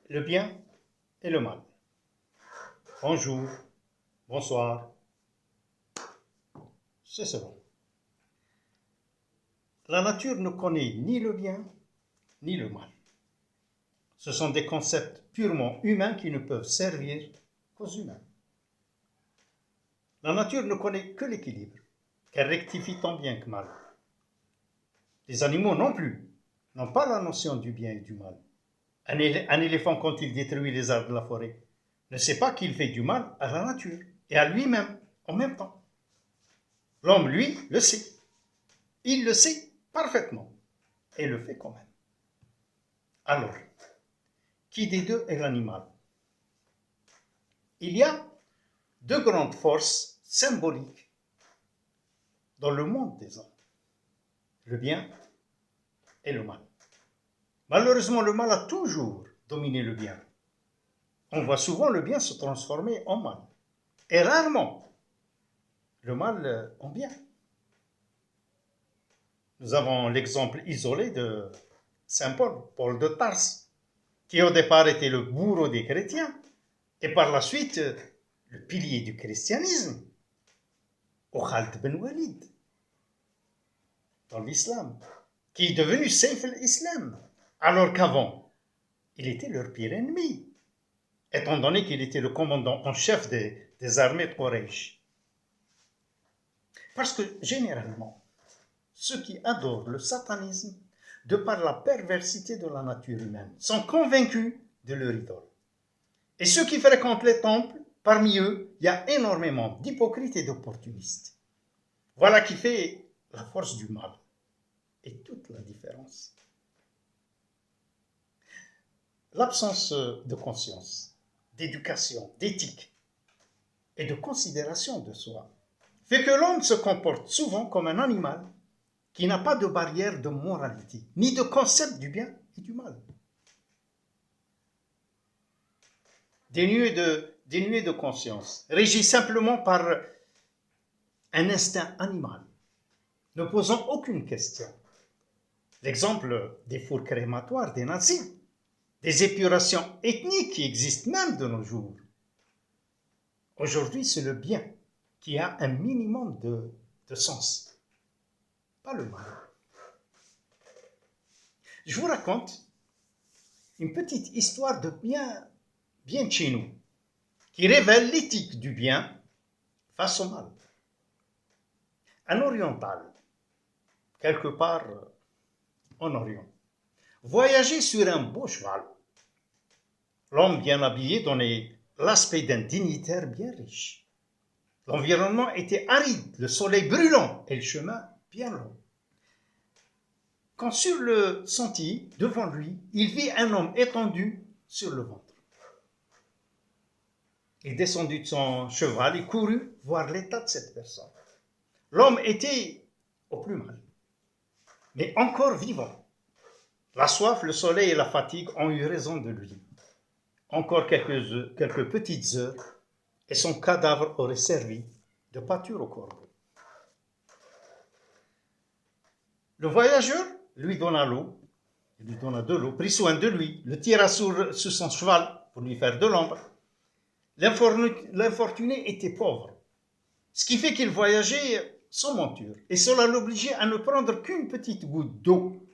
le bien et le mal. Bonjour, bonsoir, c'est cela. La nature ne connaît ni le bien ni le mal. Ce sont des concepts purement humains qui ne peuvent servir qu'aux humains. La nature ne connaît que l'équilibre, qu'elle rectifie tant bien que mal. Les animaux non plus n'ont pas la notion du bien et du mal. Un éléphant, quand il détruit les arbres de la forêt, ne sait pas qu'il fait du mal à la nature et à lui-même en même temps. L'homme, lui, le sait. Il le sait parfaitement et le fait quand même. Alors, qui des deux est l'animal? Il y a deux grandes forces symboliques dans le monde des hommes, le bien et le mal. Malheureusement, le mal a toujours dominé le bien. On voit souvent le bien se transformer en mal, et rarement le mal en bien. Nous avons l'exemple isolé de Saint Paul, Paul de Tarse, qui au départ était le bourreau des chrétiens, et par la suite le pilier du christianisme, au Khalid Ben Walid, dans l'islam, qui est devenu Saif al-Islam, alors qu'avant, il était leur pire ennemi, étant donné qu'il était le commandant en chef des armées de Quraysh. Parce que généralement, ceux qui adorent le satanisme, de par la perversité de la nature humaine, sont convaincus de leur idole. Et ceux qui fréquentent les temples, parmi eux, il y a énormément d'hypocrites et d'opportunistes. Voilà qui fait la force du mal et toute la différence. L'absence de conscience, d'éducation, d'éthique et de considération de soi fait que l'homme se comporte souvent comme un animal qui n'a pas de barrière de moralité, ni de concept du bien et du mal. Dénué de conscience, régi simplement par un instinct animal, ne posant aucune question. L'exemple des fours crématoires des nazis, des épurations ethniques qui existent même de nos jours. Aujourd'hui, c'est le bien qui a un minimum de sens, pas le mal. Je vous raconte une petite histoire de bien de chez nous, qui révèle l'éthique du bien face au mal. Un oriental, quelque part en Orient, voyageait sur un beau cheval. L'homme bien habillé donnait l'aspect d'un dignitaire bien riche. L'environnement était aride, le soleil brûlant et le chemin bien long. Quand sur le sentier, devant lui, il vit un homme étendu sur le ventre. Il descendit de son cheval et courut voir l'état de cette personne. L'homme était au plus mal, mais encore vivant. La soif, le soleil et la fatigue ont eu raison de lui. Encore quelques petites heures, et son cadavre aurait servi de pâture au corbeau. Le voyageur lui donna de l'eau, prit soin de lui, le tira sur son cheval pour lui faire de l'ombre. L'infortuné était pauvre, ce qui fait qu'il voyageait sans monture, et cela l'obligeait à ne prendre qu'une petite goutte d'eau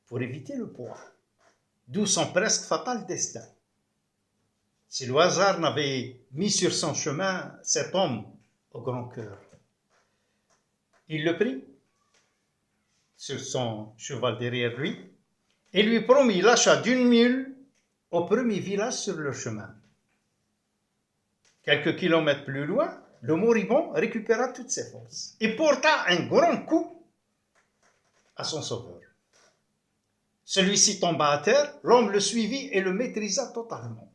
pour éviter le poids, d'où son presque fatal destin. Si le hasard n'avait mis sur son chemin cet homme au grand cœur, il le prit sur son cheval derrière lui et lui promit l'achat d'une mule au premier village sur le chemin. Quelques kilomètres plus loin, le moribond récupéra toutes ses forces et porta un grand coup à son sauveur. Celui-ci tomba à terre, l'homme le suivit et le maîtrisa totalement.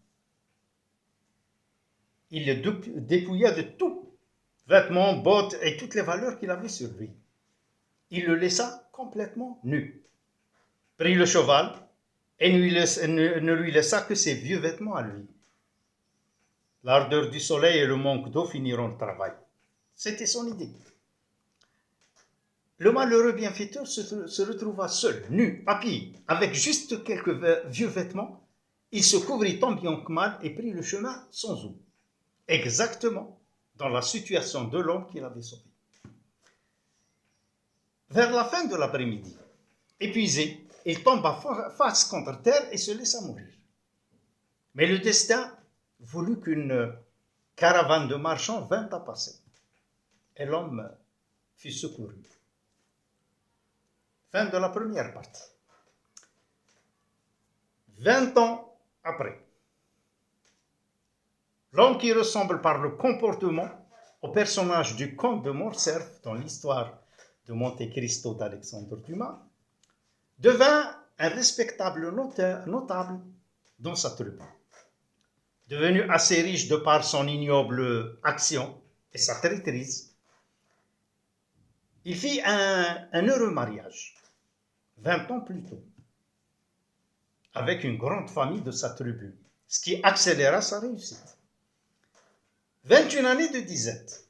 Il le dépouilla de tout, vêtements, bottes et toutes les valeurs qu'il avait sur lui. Il le laissa complètement nu, prit le cheval et ne lui laissa que ses vieux vêtements à lui. L'ardeur du soleil et le manque d'eau finiront le travail. C'était son idée. Le malheureux bienfaiteur se retrouva seul, nu, à pied, avec juste quelques vieux vêtements, il se couvrit tant bien que mal et prit le chemin sans eau, exactement dans la situation de l'homme qu'il avait sauvé. Vers la fin de l'après-midi, épuisé, il tomba face contre terre et se laissa mourir. Mais le destin voulut qu'une caravane de marchands vint à passer, et l'homme fut secouru. Fin de la première partie. 20 ans après, l'homme qui ressemble par le comportement au personnage du comte de Morcerf dans l'histoire de Monte Cristo d'Alexandre Dumas, devint un respectable notable dans sa tribu. Devenu assez riche de par son ignoble action et sa traîtrise, il fit un heureux mariage, 20 ans plus tôt, avec une grande famille de sa tribu, ce qui accéléra sa réussite. 21 années de disette,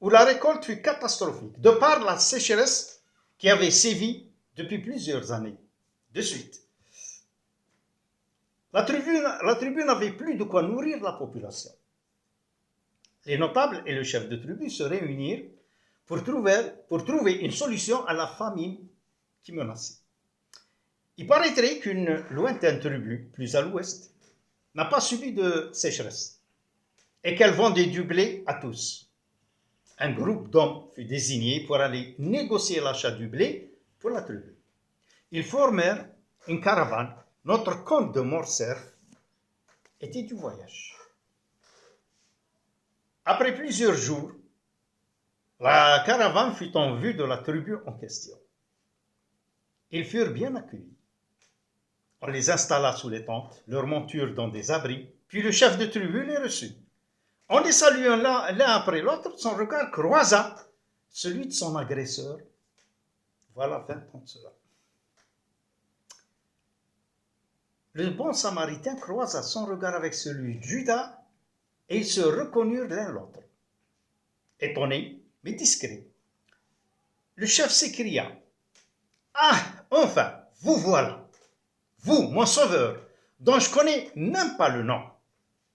où la récolte fut catastrophique, de par la sécheresse qui avait sévi depuis plusieurs années de suite. La tribu n'avait plus de quoi nourrir la population. Les notables et le chef de tribu se réunirent pour trouver une solution à la famine qui menaçait. Il paraîtrait qu'une lointaine tribu, plus à l'ouest, n'a pas subi de sécheresse et qu'elle vendait du blé à tous. Un groupe d'hommes fut désigné pour aller négocier l'achat du blé pour la tribu. Ils formèrent une caravane. Notre comte de Morcerf était du voyage. Après plusieurs jours, la caravane fut en vue de la tribu en question. Ils furent bien accueillis. On les installa sous les tentes, leurs montures dans des abris, puis le chef de tribu les reçut. En les saluant l'un après l'autre, son regard croisa celui de son agresseur. Voilà 20 ans de cela. Le bon samaritain croisa son regard avec celui de Judas et ils se reconnurent l'un l'autre. Étonné, mais discret, le chef s'écria: « Ah, enfin, vous voilà, vous, mon sauveur, dont je connais même pas le nom.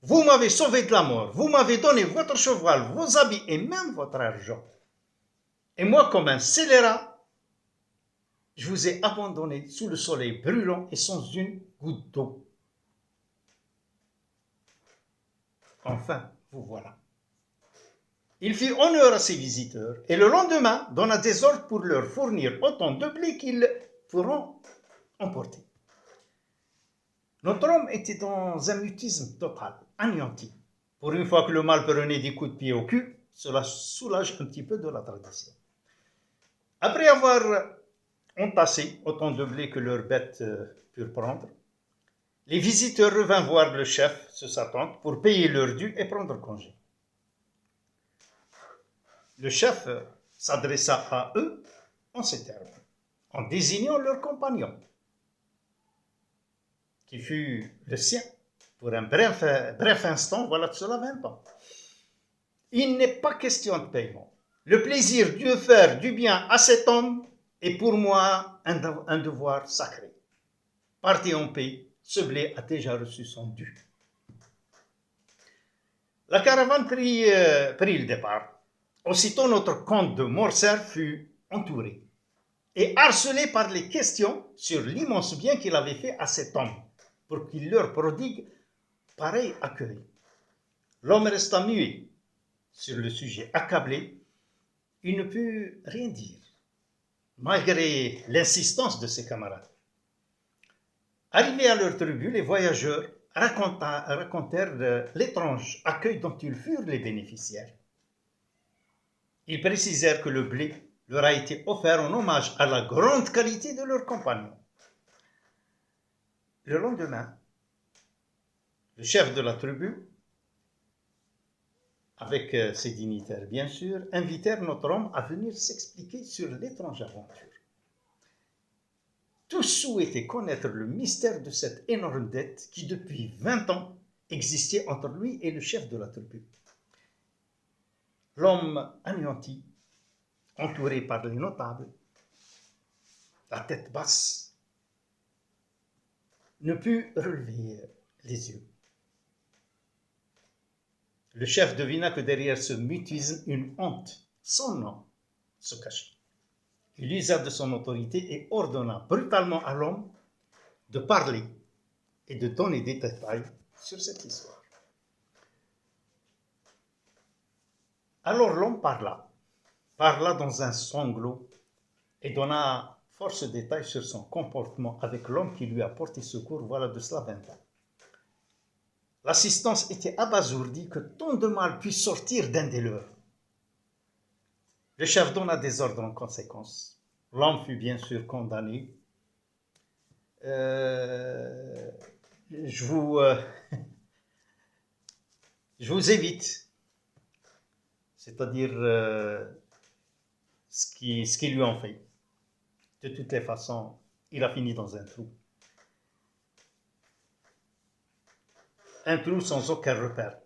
Vous m'avez sauvé de la mort, vous m'avez donné votre cheval, vos habits et même votre argent. Et moi, comme un scélérat, je vous ai abandonné sous le soleil brûlant et sans une goutte d'eau. Enfin, vous voilà. » Il fit honneur à ses visiteurs et le lendemain donna des ordres pour leur fournir autant de blé qu'ils pourront emporter. Notre homme était dans un mutisme total, anéanti. Pour une fois que le mal prenait des coups de pied au cul, cela soulage un petit peu de la tradition. Après avoir entassé autant de blé que leurs bêtes purent prendre, les visiteurs revinrent voir le chef sur sa tente pour payer leur dû et prendre congé. Le chef s'adressa à eux en ces termes, en désignant leur compagnon, qui fut le sien pour un bref instant, voilà de cela 20 ans. Il n'est pas question de paiement. Le plaisir de faire du bien à cet homme est pour moi un devoir sacré. Partez en paix, ce blé a déjà reçu son dû. La caravane prit le départ. Aussitôt, notre comte de Morcerf fut entouré et harcelé par les questions sur l'immense bien qu'il avait fait à cet homme pour qu'il leur prodigue pareil accueil. L'homme resta muet sur le sujet, accablé. Il ne put rien dire, malgré l'insistance de ses camarades. Arrivés à leur tribu, les voyageurs racontèrent l'étrange accueil dont ils furent les bénéficiaires. Ils précisèrent que le blé leur a été offert en hommage à la grande qualité de leurs compagnons. Le lendemain, le chef de la tribu, avec ses dignitaires bien sûr, invitèrent notre homme à venir s'expliquer sur l'étrange aventure. Tous souhaitaient connaître le mystère de cette énorme dette qui, depuis 20 ans, existait entre lui et le chef de la tribu. L'homme anéanti, entouré par les notables, la tête basse, ne put relever les yeux. Le chef devina que derrière ce mutisme, une honte sans nom se cachait. Il usa de son autorité et ordonna brutalement à l'homme de parler et de donner des détails sur cette histoire. Alors l'homme parla dans un sanglot et donna force détails sur son comportement avec l'homme qui lui a porté secours, voilà de cela 20 ans. L'assistance était abasourdie que tant de mal puisse sortir d'un des leurs. Le chef donna des ordres en conséquence. L'homme fut bien sûr condamné. Je vous évite, c'est-à-dire ce qu'ils lui ont fait. De toutes les façons, il a fini dans un trou. Un trou sans aucun repère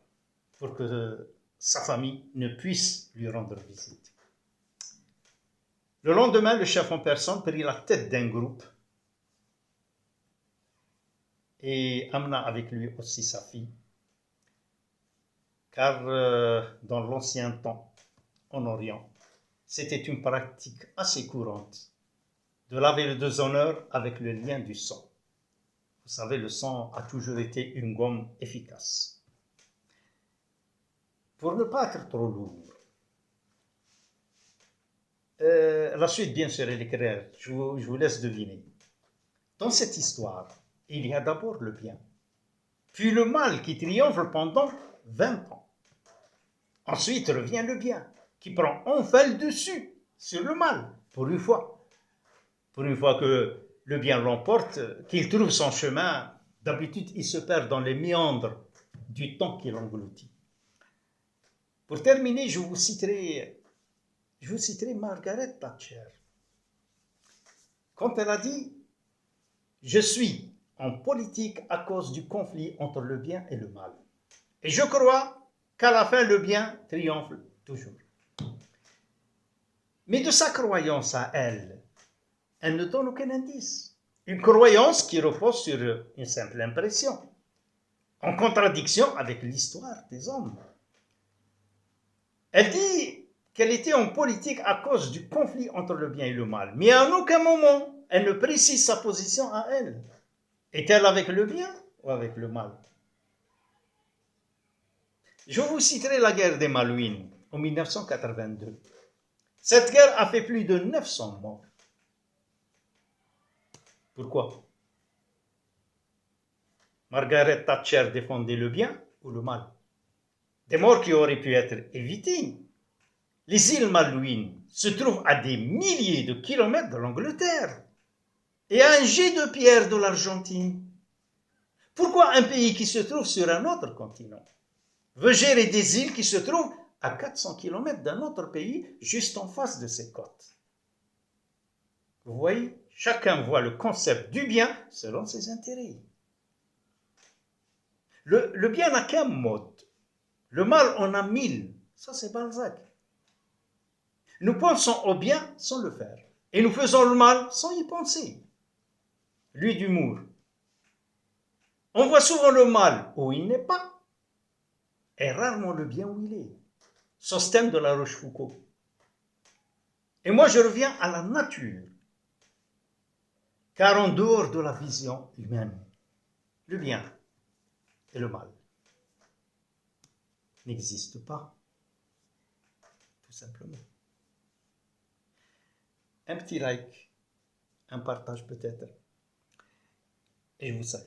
pour que sa famille ne puisse lui rendre visite. Le lendemain, le chef en personne prit la tête d'un groupe et amena avec lui aussi sa fille, car dans l'ancien temps, en Orient, c'était une pratique assez courante de laver le déshonneur avec le lien du sang. Vous savez, le sang a toujours été une gomme efficace. Pour ne pas être trop lourd, la suite, bien sûr, elle est claire. Je vous laisse deviner. Dans cette histoire, il y a d'abord le bien, puis le mal qui triomphe pendant 20 ans. Ensuite revient le bien, qui prend enfin le dessus sur le mal, pour une fois. Pour une fois que le bien l'emporte, qu'il trouve son chemin, d'habitude il se perd dans les méandres du temps qui l'engloutit. Pour terminer, je vous citerai Margaret Thatcher. Quand elle a dit « Je suis en politique à cause du conflit entre le bien et le mal. Et je crois qu'à la fin, le bien triomphe toujours. » Mais de sa croyance à elle ne donne aucun indice. Une croyance qui repose sur une simple impression, en contradiction avec l'histoire des hommes. Elle dit qu'elle était en politique à cause du conflit entre le bien et le mal, mais à aucun moment elle ne précise sa position à elle. Est-elle avec le bien ou avec le mal? Je vous citerai la guerre des Malouines en 1982. Cette guerre a fait plus de 900 morts. Pourquoi? Margaret Thatcher défendait le bien ou le mal? Des morts qui auraient pu être évitées. Les îles Malouines se trouvent à des milliers de kilomètres de l'Angleterre et à un jet de pierre de l'Argentine. Pourquoi un pays qui se trouve sur un autre continent veut gérer des îles qui se trouvent à 400 kilomètres d'un autre pays juste en face de ses côtes? Vous voyez, chacun voit le concept du bien selon ses intérêts. Le bien n'a qu'un mode. Le mal en a 1000. Ça, c'est Balzac. Nous pensons au bien sans le faire. Et nous faisons le mal sans y penser. Lui d'humour. On voit souvent le mal où il n'est pas, et rarement le bien où il est. Sostène de la Rochefoucauld. Et moi, je reviens à la nature. Car en dehors de la vision humaine, le bien et le mal n'existent pas. Tout simplement. Un petit like, un partage peut-être, et je vous salue.